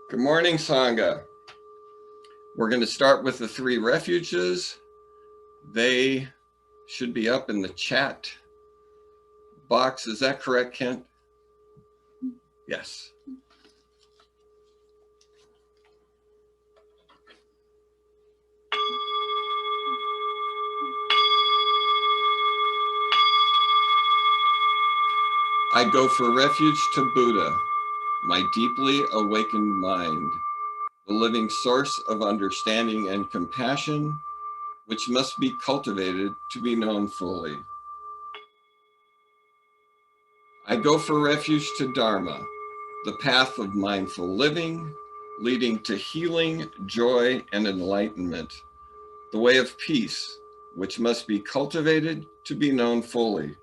Good morning, Sangha. We're going to start with the 3 refuges. They should be up in the chat box. Is that correct, Kent? Yes. I go for refuge to Buddha, my deeply awakened mind, the living source of understanding and compassion, which must be cultivated to be known fully. I go for refuge to Dharma, the path of mindful living, leading to healing, joy, and enlightenment, the way of peace, which must be cultivated to be known fully.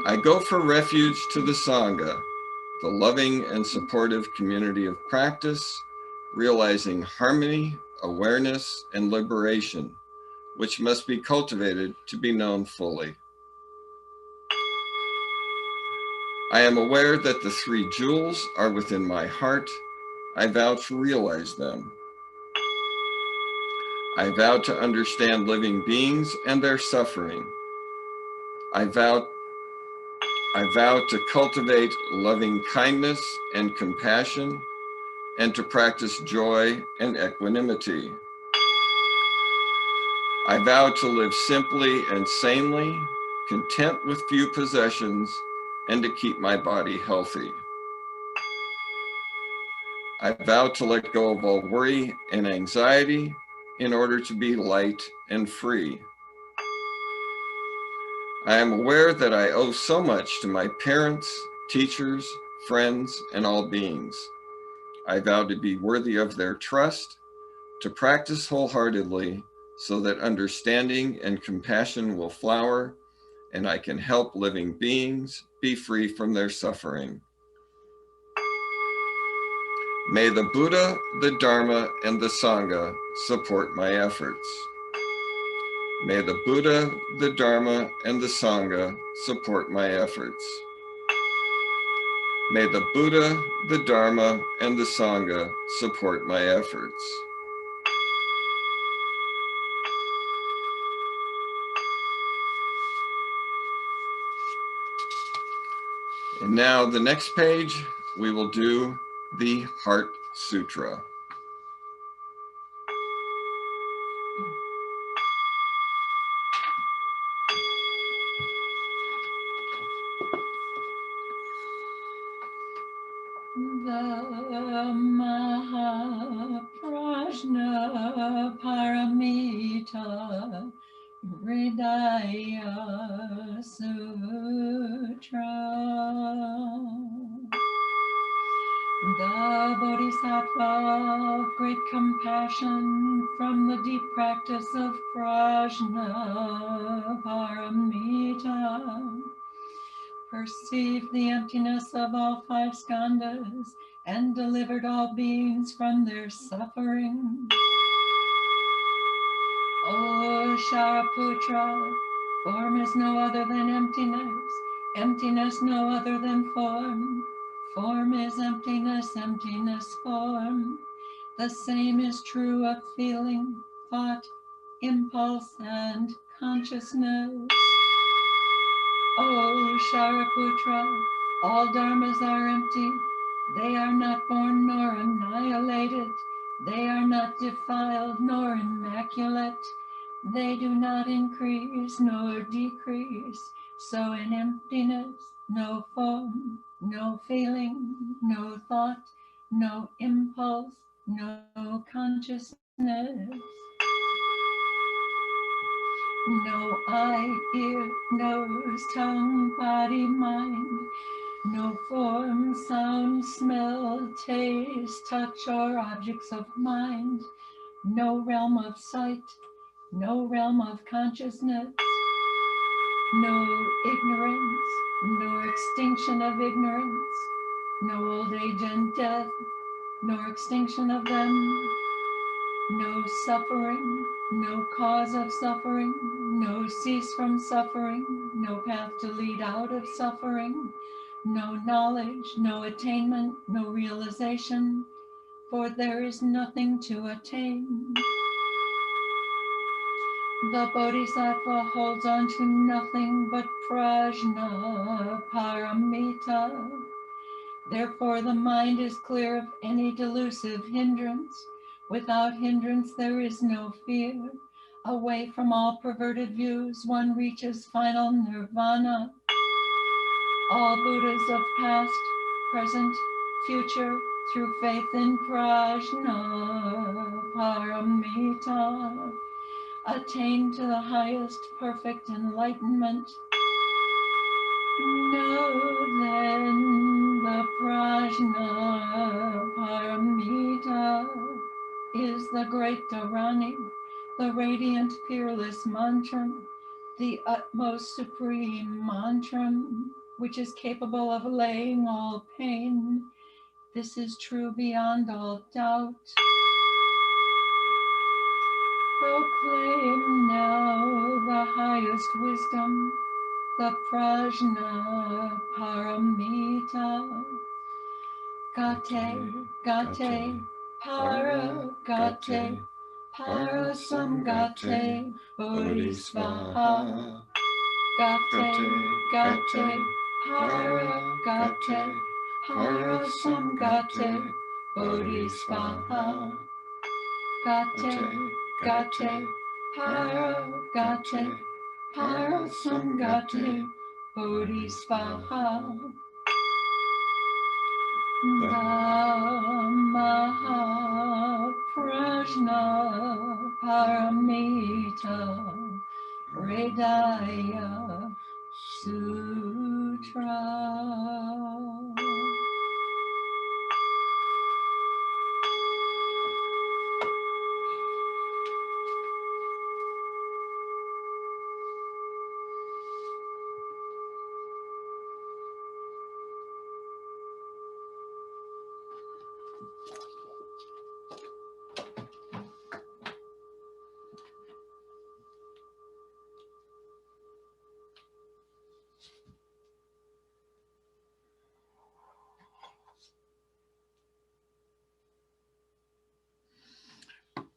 I go for refuge to the Sangha, the loving and supportive community of practice, realizing harmony, awareness, and liberation, which must be cultivated to be known fully. I am aware that the 3 jewels are within my heart. I vow to realize them. I vow to understand living beings and their suffering. I vow to cultivate loving kindness and compassion, and to practice joy and equanimity. I vow to live simply and sanely, content with few possessions, and to keep my body healthy. I vow to let go of all worry and anxiety in order to be light and free. I am aware that I owe so much to my parents, teachers, friends, and all beings. I vow to be worthy of their trust, to practice wholeheartedly so that understanding and compassion will flower, and I can help living beings be free from their suffering. May the Buddha, the Dharma, and the Sangha support my efforts. May the Buddha, the Dharma, and the Sangha support my efforts. May the Buddha, the Dharma, and the Sangha support my efforts. And now the next page, we will do the Heart Sutra. The Mahaprajna Paramita Hridaya Sutra. The Bodhisattva of great compassion from the deep practice of Prajna Paramita perceived the emptiness of all 5 skandhas and delivered all beings from their suffering. O Shariputra, form is no other than emptiness, emptiness no other than form. Form is emptiness, emptiness form. The same is true of feeling, thought, impulse, and consciousness. O Shariputra, all dharmas are empty. They are not born nor annihilated. They are not defiled nor immaculate. They do not increase nor decrease. So in emptiness, no form, no feeling, no thought, no impulse, no consciousness. No eye, ear, nose, tongue, body, mind. No form, sound, smell, taste, touch, or objects of mind. No realm of sight, no realm of consciousness. No ignorance, nor extinction of ignorance. No old age and death, nor extinction of them. No suffering, no cause of suffering, no cease from suffering, no path to lead out of suffering, no knowledge, no attainment, no realization, for there is nothing to attain. The Bodhisattva holds on to nothing but prajna paramita. Therefore, the mind is clear of any delusive hindrance. Without hindrance, there is no fear. Away from all perverted views, one reaches final nirvana. All Buddhas of past, present, future, through faith in prajna paramita, attain to the highest perfect enlightenment. Know then the prajna paramita is the great Dharani, the radiant peerless mantram, the utmost supreme mantram, which is capable of allaying all pain. This is true beyond all doubt. Proclaim now the highest wisdom, the prajna paramita. Gate, gate, para, gate, para samgate, bodhisvaha. Gate, gate, para, gate, para samgate, bodhisvaha. Gate, gate, para, gate, para samgate, bodhisvaha. Dhamma prajna paramita Hridaya Sutra.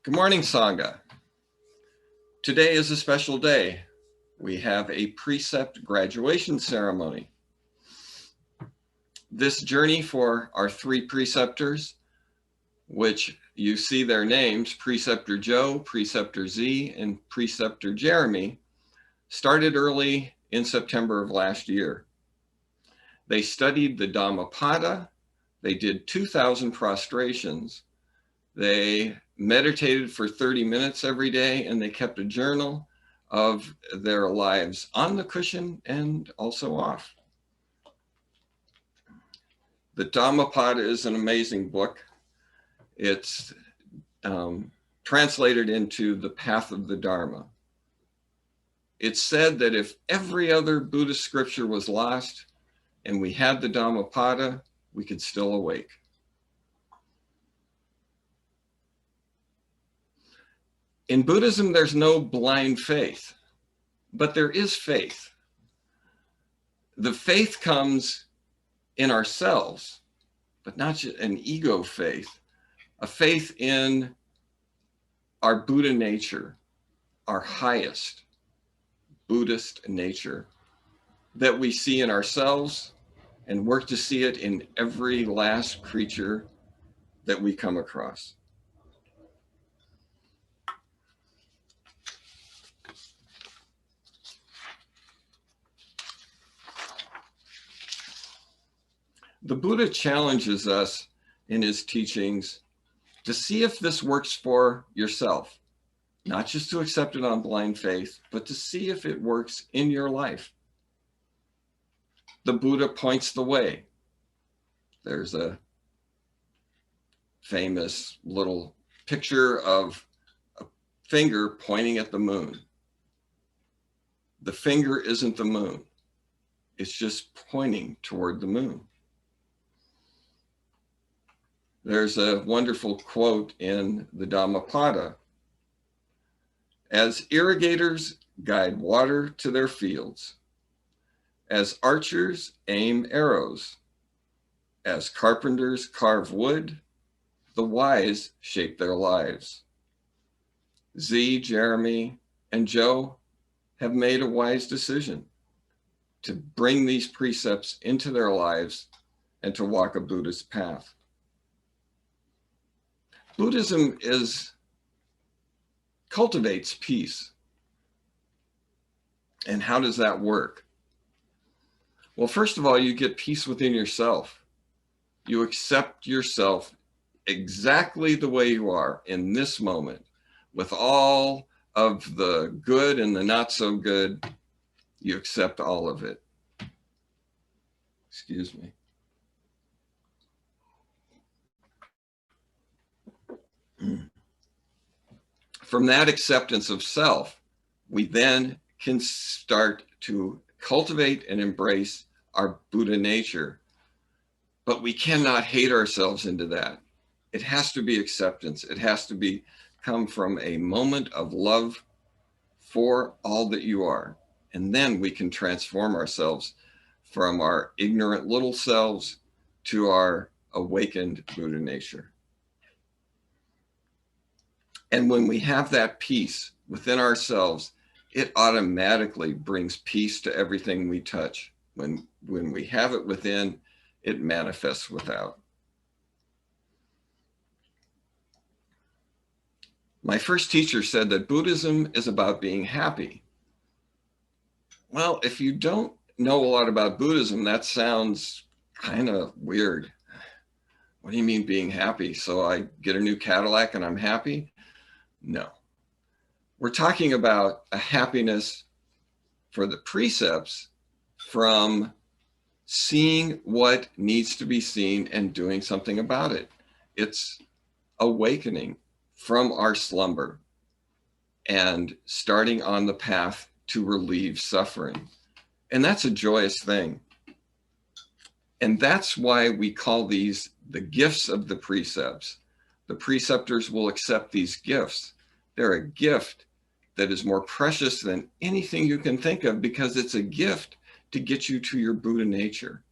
Good morning, Sangha. Today is a special day. We have a Precept graduation ceremony. This journey for our three preceptors, which you see their names, Preceptor Joe, Preceptor Z, and Preceptor Jeremy, started early in September of last year. They studied the Dhammapada. They did 2,000 prostrations. They meditated for 30 minutes every day, and they kept a journal of their lives on the cushion and also off. The Dhammapada is an amazing book. It's translated into the path of the Dharma. It's said that if every other Buddhist scripture was lost and we had the Dhammapada, we could still awake. In Buddhism, there's no blind faith, but there is faith. The faith comes in ourselves, but not just an ego faith, a faith in our Buddha nature, our highest Buddhist nature that we see in ourselves and work to see it in every last creature that we come across. The Buddha challenges us in his teachings to see if this works for yourself, not just to accept it on blind faith, but to see if it works in your life. The Buddha points the way. There's a famous little picture of a finger pointing at the moon. The finger isn't the moon. It's just pointing toward the moon. There's a wonderful quote in the Dhammapada. As irrigators guide water to their fields, As archers aim arrows, as carpenters carve wood, the wise shape their lives. Z, Jeremy, and Joe have made a wise decision to bring these precepts into their lives and to walk a Buddhist path. Buddhism cultivates peace. And how does that work? Well, first of all, you get peace within yourself. You accept yourself exactly the way you are in this moment, with all of the good and the not so good. You accept all of it. Excuse me. From that acceptance of self, we then can start to cultivate and embrace our Buddha nature. But we cannot hate ourselves into that. It has to be acceptance. It has to come from a moment of love for all that you are. And then we can transform ourselves from our ignorant little selves to our awakened Buddha nature. And when we have that peace within ourselves, it automatically brings peace to everything we touch. When we have it within, it manifests without. My first teacher said that Buddhism is about being happy. Well, if you don't know a lot about Buddhism, that sounds kind of weird. What do you mean being happy? So I get a new Cadillac and I'm happy? No. We're talking about a happiness for the precepts from seeing what needs to be seen and doing something about it. It's awakening from our slumber and starting on the path to relieve suffering. And that's a joyous thing. And that's why we call these the gifts of the precepts. The preceptors will accept these gifts. They're a gift that is more precious than anything you can think of, because it's a gift to get you to your Buddha nature.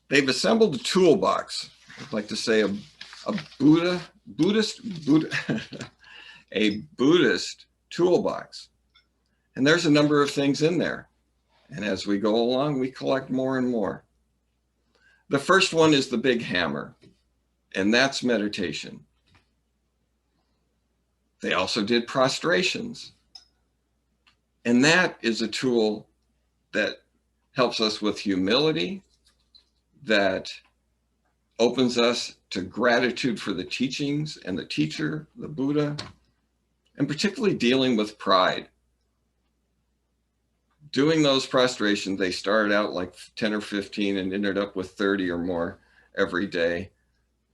They've assembled a toolbox. I'd like to say a Buddhist a Buddhist toolbox. And there's a number of things in there. And as we go along, we collect more and more. The first one is the big hammer, and that's meditation. They also did prostrations. And that is a tool that helps us with humility, that opens us to gratitude for the teachings and the teacher, the Buddha, and particularly dealing with pride. Doing those prostrations, they started out like 10 or 15 and ended up with 30 or more every day.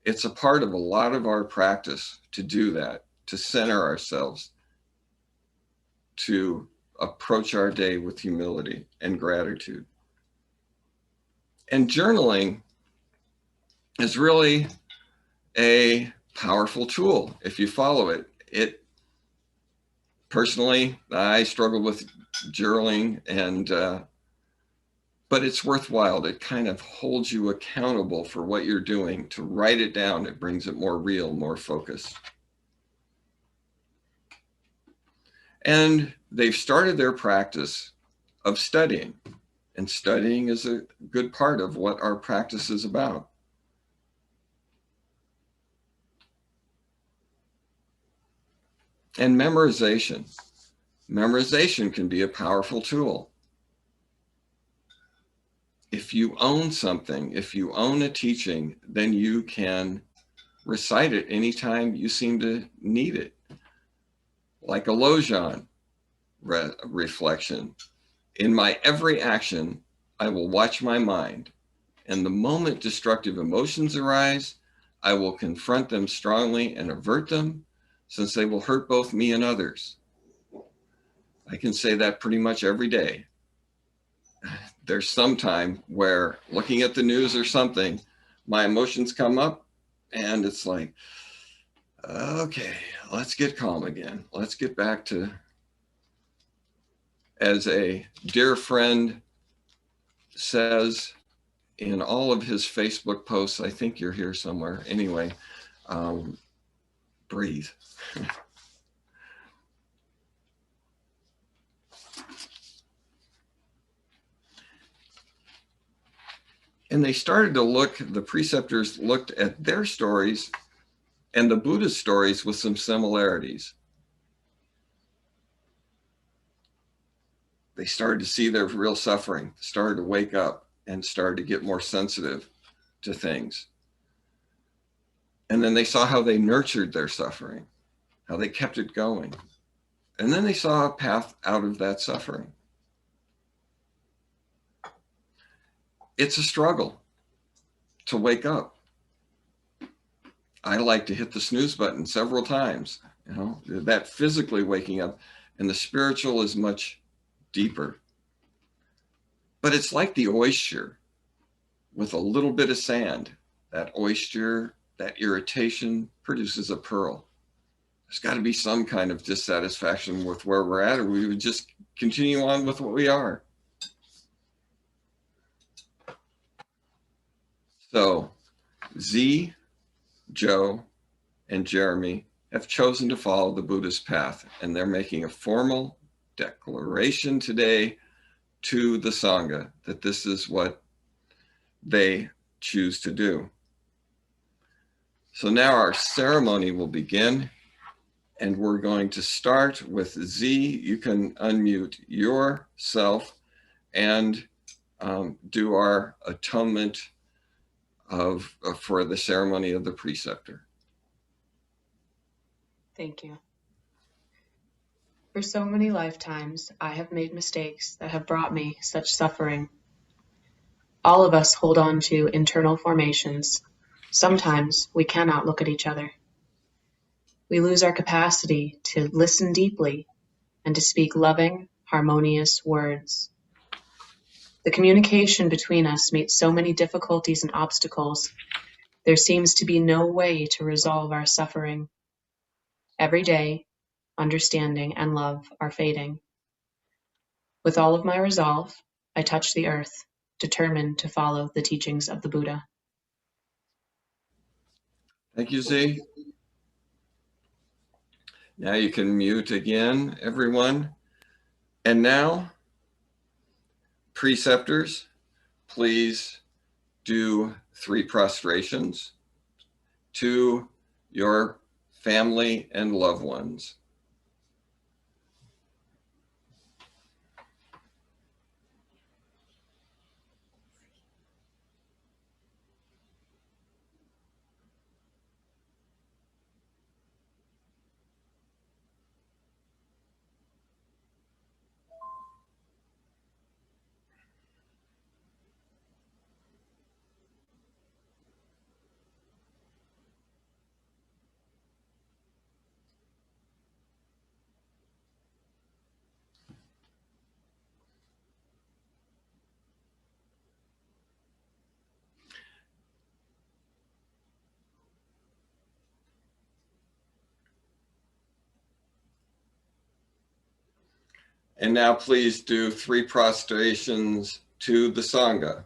It's a part of a lot of our practice to do that, to center ourselves, to approach our day with humility and gratitude. And journaling is really a powerful tool if you follow it. Personally, I struggle with journaling, but it's worthwhile. It kind of holds you accountable for what you're doing. To write it down, it brings it more real, more focused. And they've started their practice of studying. And studying is a good part of what our practice is about. And memorization. Memorization can be a powerful tool. If you own something, if you own a teaching, then you can recite it anytime you seem to need it. Like a Lojong reflection. In my every action, I will watch my mind. And the moment destructive emotions arise, I will confront them strongly and avert them, since they will hurt both me and others. I can say that pretty much every day. There's some time where looking at the news or something, my emotions come up and it's like, okay, let's get calm again. Let's get back to As a dear friend says in all of his Facebook posts, I think you're here somewhere. Anyway, breathe. And they started to look, the preceptors looked at their stories and the Buddha's stories with some similarities. They started to see their real suffering, started to wake up and started to get more sensitive to things. And then they saw how they nurtured their suffering, how they kept it going. And then they saw a path out of that suffering. It's a struggle to wake up. I like to hit the snooze button several times, you know, that physically waking up, and the spiritual is much deeper. But it's like the oyster with a little bit of sand. That oyster, that irritation produces a pearl. There's got to be some kind of dissatisfaction with where we're at, or we would just continue on with what we are. So Z, Joe, and Jeremy have chosen to follow the Buddha's path, and they're making a formal declaration today to the Sangha that this is what they choose to do. So now our ceremony will begin, and we're going to start with Z. You can unmute yourself and do our atonement for the ceremony of the preceptor. Thank you. For so many lifetimes, I have made mistakes that have brought me such suffering. All of us hold on to internal formations. Sometimes we cannot look at each other. We lose our capacity to listen deeply and to speak loving, harmonious words. The communication between us meets so many difficulties and obstacles. There seems to be no way to resolve our suffering. Every day, understanding and love are fading. With all of my resolve, I touch the earth, determined to follow the teachings of the Buddha. Thank you, Z. Now you can mute again, everyone. And now, preceptors, please do 3 prostrations to your family and loved ones. And now please do 3 prostrations to the Sangha.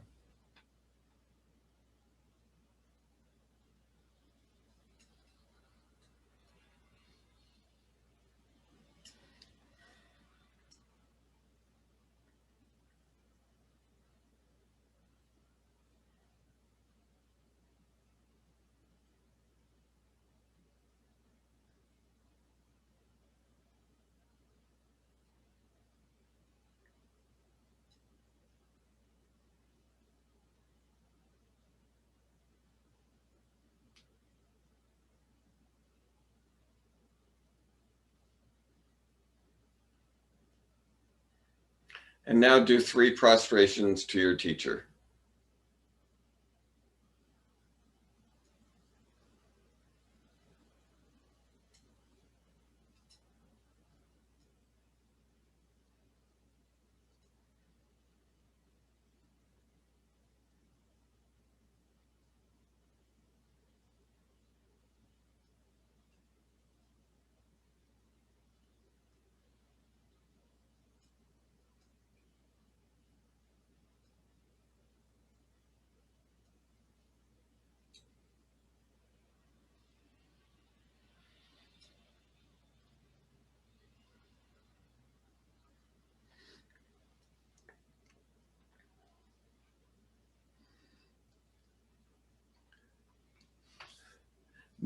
And now do 3 prostrations to your teacher.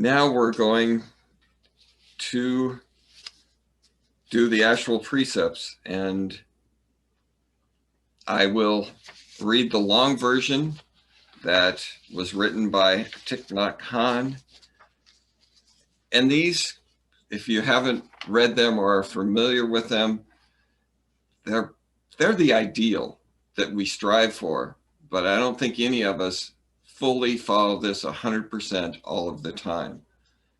Now we're going to do the actual precepts, and I will read the long version that was written by Thich Nhat Hanh. And these, if you haven't read them or are familiar with them, they're the ideal that we strive for, but I don't think any of us fully follow this 100% all of the time.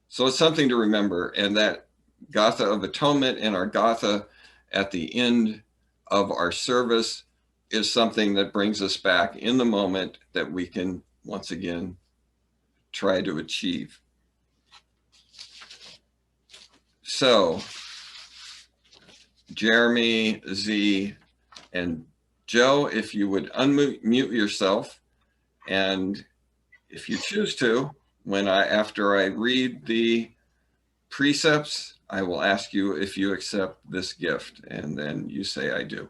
So it's something to remember, and that Gatha of Atonement and our Gatha at the end of our service is something that brings us back in the moment that we can once again try to achieve. So Jeremy, Z, and Joe, if you would unmute yourself, and if you choose to, after I read the precepts, I will ask you if you accept this gift, and then you say I do.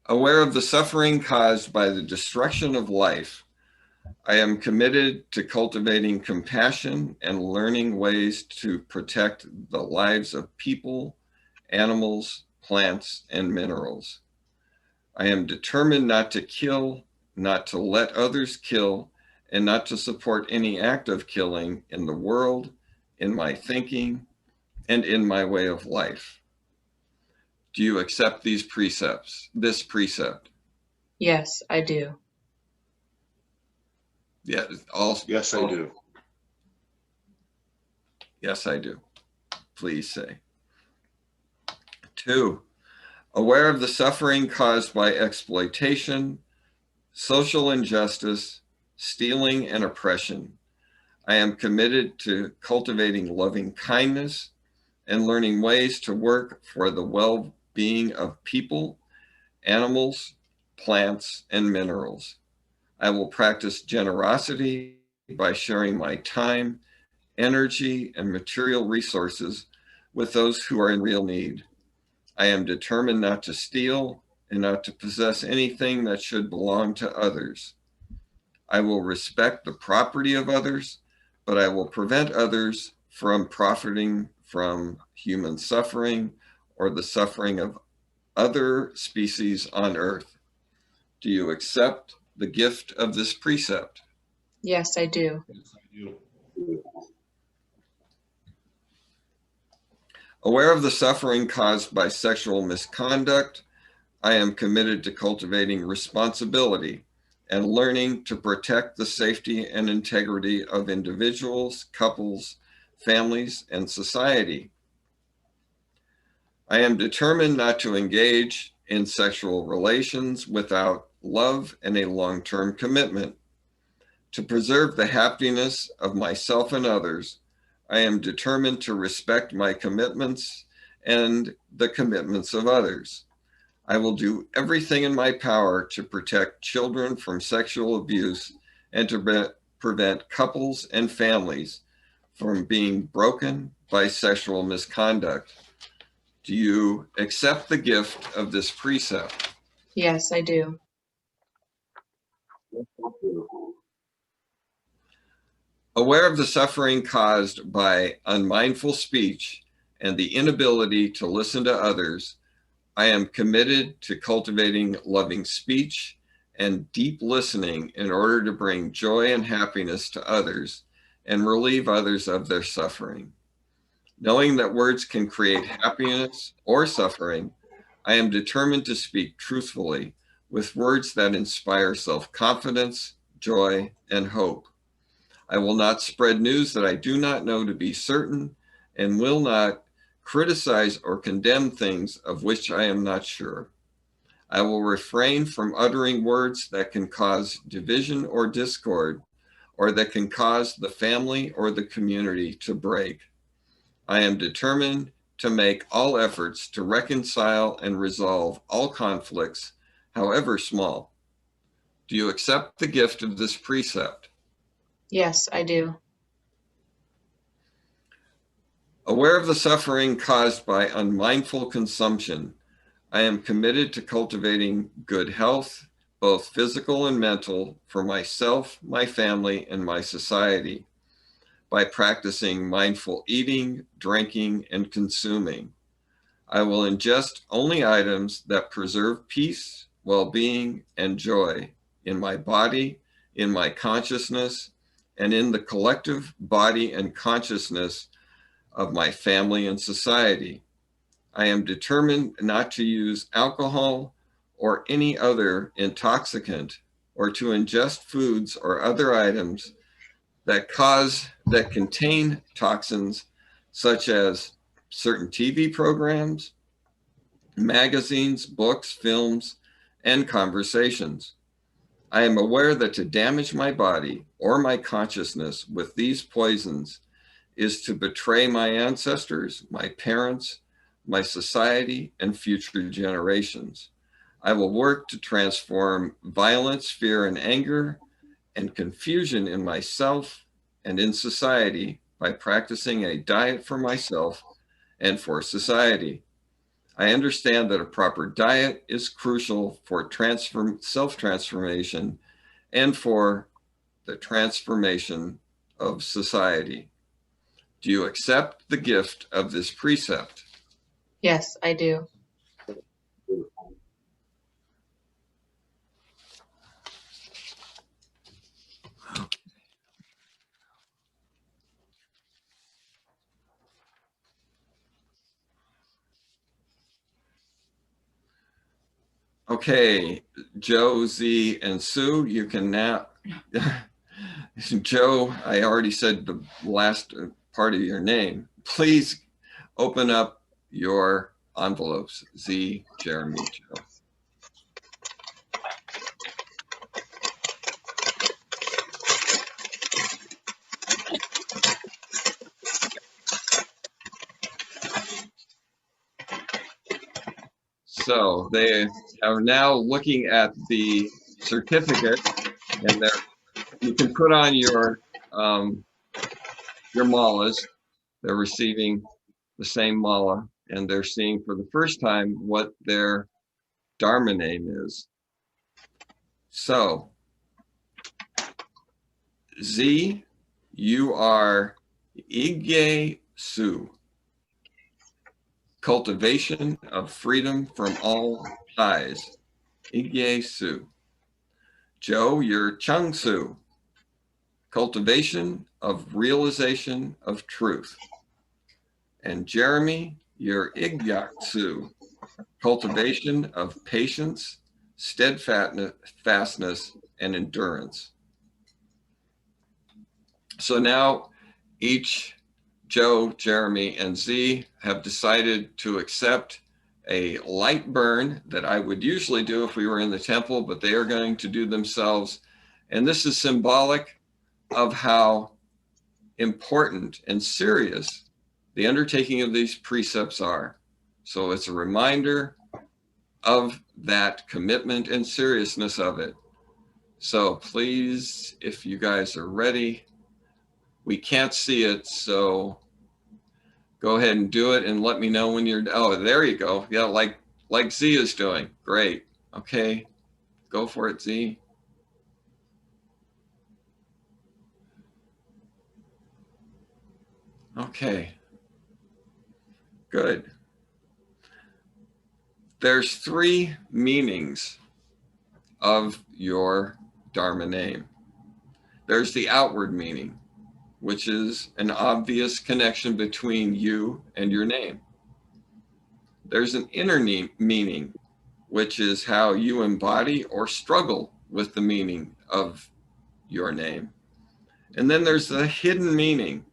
Aware of the suffering caused by the destruction of life, I am committed to cultivating compassion and learning ways to protect the lives of people, animals, plants, and minerals. I am determined not to kill, not to let others kill, and not to support any act of killing in the world, in my thinking, and in my way of life. Do you accept these precepts, this precept? Yes, I do. Yeah, Yes, I do. Yes, I do. Please say. 2, aware of the suffering caused by exploitation, social injustice, stealing, and oppression, I am committed to cultivating loving kindness and learning ways to work for the well-being of people, animals, plants, and minerals. I will practice generosity by sharing my time, energy, and material resources with those who are in real need. I am determined not to steal and not to possess anything that should belong to others. I will respect the property of others, but I will prevent others from profiting from human suffering or the suffering of other species on earth. Do you accept the gift of this precept? Yes, I do. Yes, I do. Aware of the suffering caused by sexual misconduct, I am committed to cultivating responsibility and learning to protect the safety and integrity of individuals, couples, families, and society. I am determined not to engage in sexual relations without love and a long-term commitment. To preserve the happiness of myself and others, I am determined to respect my commitments and the commitments of others. I will do everything in my power to protect children from sexual abuse and to prevent couples and families from being broken by sexual misconduct. Do you accept the gift of this precept? Yes, I do. Aware of the suffering caused by unmindful speech and the inability to listen to others, I am committed to cultivating loving speech and deep listening in order to bring joy and happiness to others and relieve others of their suffering. Knowing that words can create happiness or suffering, I am determined to speak truthfully with words that inspire self-confidence, joy, and hope. I will not spread news that I do not know to be certain and will not criticize or condemn things of which I am not sure. I will refrain from uttering words that can cause division or discord, or that can cause the family or the community to break. I am determined to make all efforts to reconcile and resolve all conflicts, however small. Do you accept the gift of this precept? Yes, I do. Aware of the suffering caused by unmindful consumption, I am committed to cultivating good health, both physical and mental, for myself, my family, and my society by practicing mindful eating, drinking, and consuming. I will ingest only items that preserve peace, well-being, and joy in my body, in my consciousness, and in the collective body and consciousness of my family and society. I am determined not to use alcohol or any other intoxicant, or to ingest foods or other items that contain toxins, such as certain TV programs, magazines, books, films, and conversations. I am aware that to damage my body or my consciousness with these poisons is to betray my ancestors, my parents, my society, and future generations. I will work to transform violence, fear, and anger and confusion in myself and in society by practicing a diet for myself and for society. I understand that a proper diet is crucial for self-transformation and for the transformation of society. Do you accept the gift of this precept? Yes, I do. Okay, Joe, Z, and Sue, you can now. Joe, I already said the last part of your name. Please open up your envelopes. Z, Jeremy, Joe. So they are now looking at the certificate, and you can put on your malas. They're receiving the same mala, and they're seeing for the first time what their Dharma name is. So, Z, you are Yong Su, cultivation of freedom from all ties. Yong Su. Joe, you're Chung Su, cultivation of realization of truth. And Jeremy, you're Igyak Su, cultivation of patience, steadfastness, and endurance. So now each Joe, Jeremy, and Z have decided to accept a light burn that I would usually do if we were in the temple, but they are going to do themselves. And this is symbolic of how important and serious the undertaking of these precepts are. So it's a reminder of that commitment and seriousness of it. So please, if you guys are ready, we can't see it, so go ahead and do it and let me know when you're, oh, there you go. Yeah, like Z is doing. Great. Okay, go for it, Z. Okay, good. There's three meanings of your Dharma name. There's the outward meaning, which is an obvious connection between you and your name. There's an inner meaning, which is how you embody or struggle with the meaning of your name. And then there's the hidden meaning,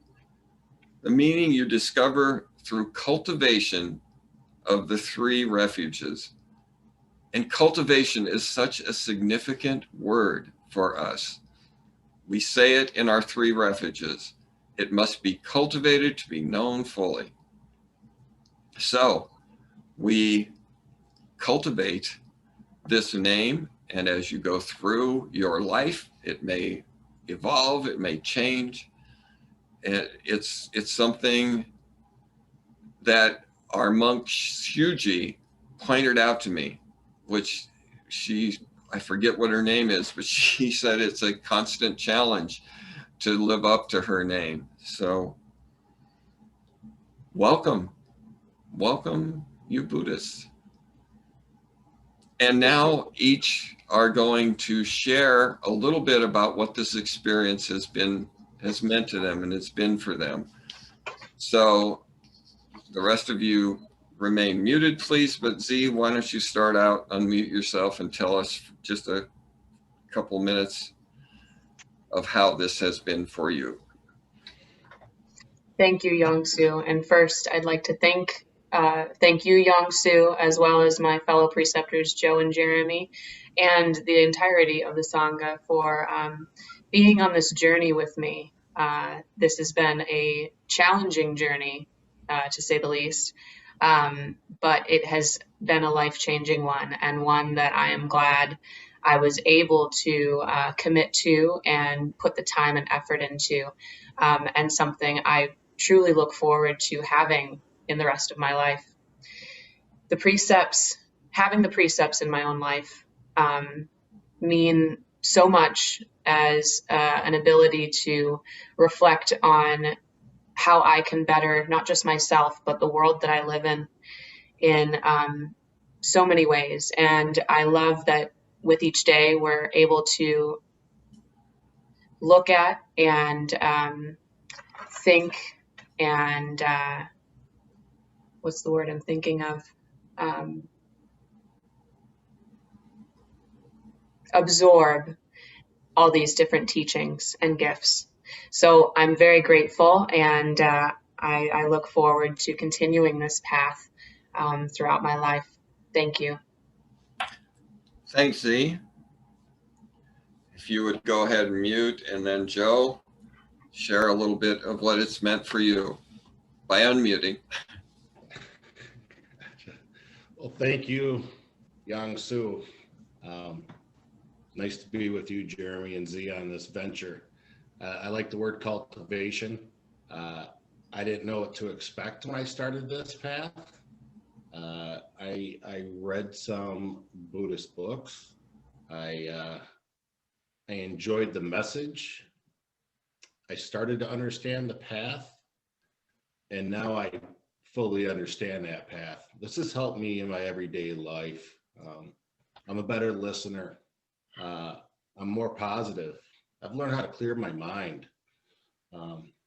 the meaning you discover through cultivation of the three refuges. And cultivation is such a significant word for us. We say it in our three refuges. It must be cultivated to be known fully. So we cultivate this name, and as you go through your life, it may evolve, it may change. It's something that our monk Shuji pointed out to me, which she I forget what her name is, but she said it's a constant challenge to live up to her name. So welcome, welcome, you Buddhists. And now each are going to share a little bit about what this experience has meant to them and it's been for them. So the rest of you remain muted, please. But Z, why don't you start out, unmute yourself and tell us just a couple minutes of how this has been for you. Thank you, Yong Su. And first, I'd like to thank you, Yong Su, as well as my fellow preceptors, Joe and Jeremy, and the entirety of the Sangha for being on this journey with me. This has been a challenging journey, to say the least, but it has been a life-changing one, and one that I am glad I was able to commit to and put the time and effort into, and something I truly look forward to having in the rest of my life. Having the precepts in my own life mean so much as an ability to reflect on how I can better not just myself, but the world that I live in so many ways. And I love that with each day, we're able to look at and think and what's the word I'm thinking of? Absorb all these different teachings and gifts. So I'm very grateful, and I look forward to continuing this path throughout my life. Thank you. Thanks, Z. If you would go ahead and mute, and then Joe, share a little bit of what it's meant for you by unmuting. Well, thank you, Yong Su. Nice to be with you, Jeremy and Z, on this venture. I like the word cultivation. I didn't know what to expect when I started this path. I read some Buddhist books. I enjoyed the message. I started to understand the path, and now I fully understand that path. This has helped me in my everyday life. I'm a better listener. I'm more positive. I've learned how to clear my mind.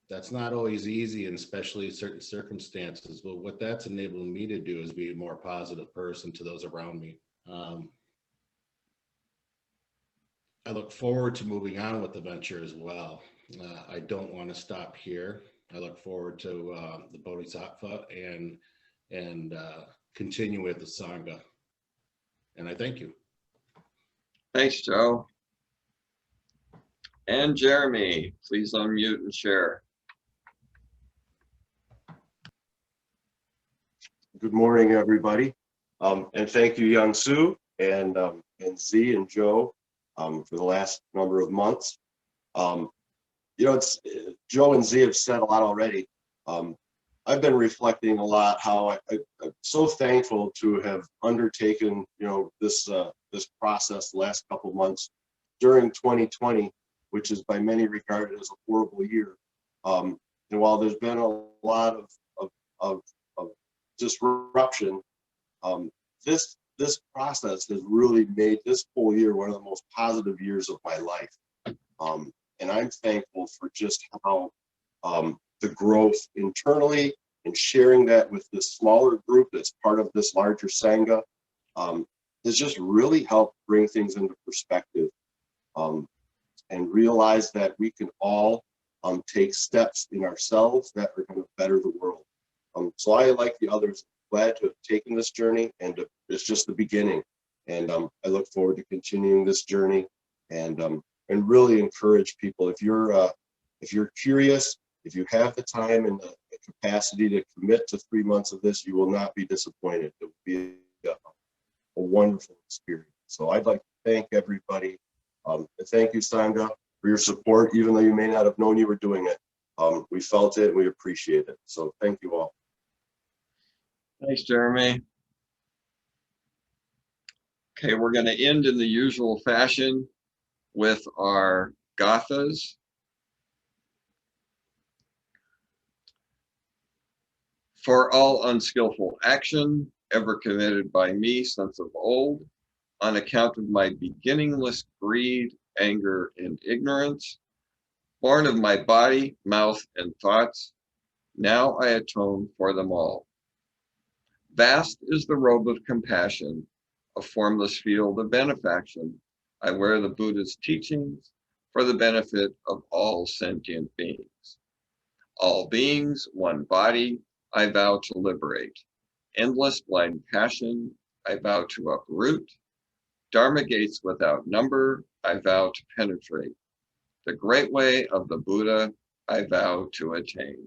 That's not always easy, and especially in certain circumstances, but what that's enabling me to do is be a more positive person to those around me. I look forward to moving on with the venture as well. I don't want to stop here. I look forward to the Bodhisattva and continue with the Sangha. And I thank you. Thanks, Joe. And Jeremy, please unmute and share. Good morning, everybody. And thank you, Yong Su and Z and Joe for the last number of months. It's Joe and Z have said a lot already. I've been reflecting a lot how I'm so thankful to have undertaken, this process the last couple of months during 2020, which is by many regarded as a horrible year. And while there's been a lot of disruption, this process has really made this whole year one of the most positive years of my life. And I'm thankful for just how the growth internally and sharing that with this smaller group that's part of this larger Sangha has just really helped bring things into perspective and realize that we can all take steps in ourselves that are going to better the world. So I, like the others, glad to have taken this journey, and it's just the beginning. And I look forward to continuing this journey and really encourage people, if you're curious, if you have the time and the capacity to commit to 3 months of this, you will not be disappointed. It will be a wonderful experience. So I'd like to thank everybody. And thank you, Sangha, for your support, even though you may not have known you were doing it. We felt it and we appreciate it. So thank you all. Thanks, Jeremy. Okay, we're going to end in the usual fashion with our gathas. For all unskillful action ever committed by me since of old, on account of my beginningless greed, anger, and ignorance, born of my body, mouth, and thoughts, now I atone for them all. Vast is the robe of compassion, a formless field of benefaction. I wear the Buddha's teachings for the benefit of all sentient beings. All beings, one body, I vow to liberate. Endless blind passion, I vow to uproot. Dharma gates without number, I vow to penetrate. The great way of the Buddha, I vow to attain.